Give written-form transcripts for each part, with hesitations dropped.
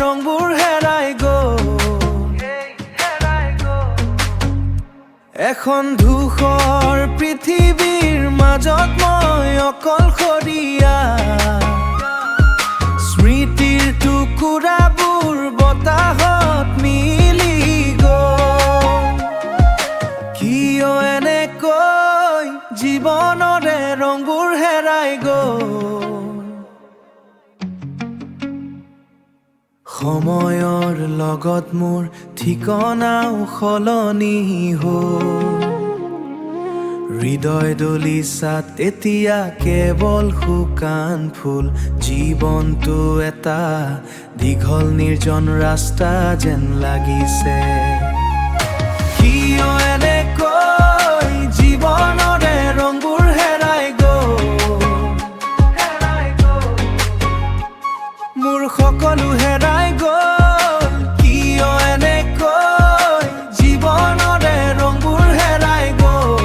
ৰংবোৰ হেৰাই গ'ল। এখন ধূসৰ পৃথিৱীৰ মাজত মই অকলশৰীয়া। স্মৃতিৰ টুকুৰাবোৰ বতাহত মিলি গ'ল। কিয় এনেকৈ জীৱনৰে ৰংবোৰ হেৰাই গ'ল। সময়ৰ লগত মোৰ ঠিকনাও সলনি হ'ল। হৃদয় দলিচাত এতিয়া কেৱল শুকান ফুল। জীৱনটো এটা দীঘল নিৰ্জন ৰাস্তা যেন লাগিছে। কিয় এনেকৈ জীৱনৰে ৰংবোৰ হেৰাই গ'ল। মোৰ সকলো হেৰাই গ'ল। কিয় এনেকৈ জীৱনৰে ৰংবোৰ হেৰাই গ'ল।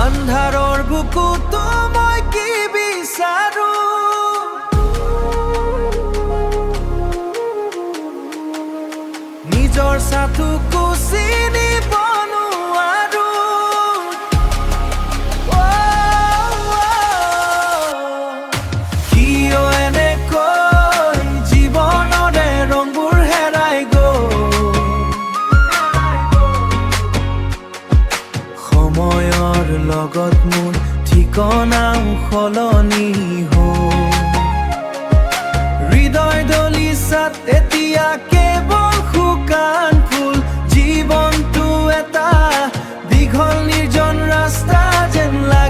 আন্ধাৰৰ বুকুতো মই কি বিচাৰো। নিজৰ ছাটোকো চিনিব নোৱাৰো। কিয় এনেকৈ জীৱনৰে ৰংবোৰ হেৰাই গ'ল। সময়ৰ লগত মোৰ ঠিকনাও সলনি হ'ল। হৃদয় দলিচাত এতিয়া কেৱল শুকান ফুল। জীৱনটো এটা দীঘল নিৰ্জন ৰাস্তা যেন লাগে।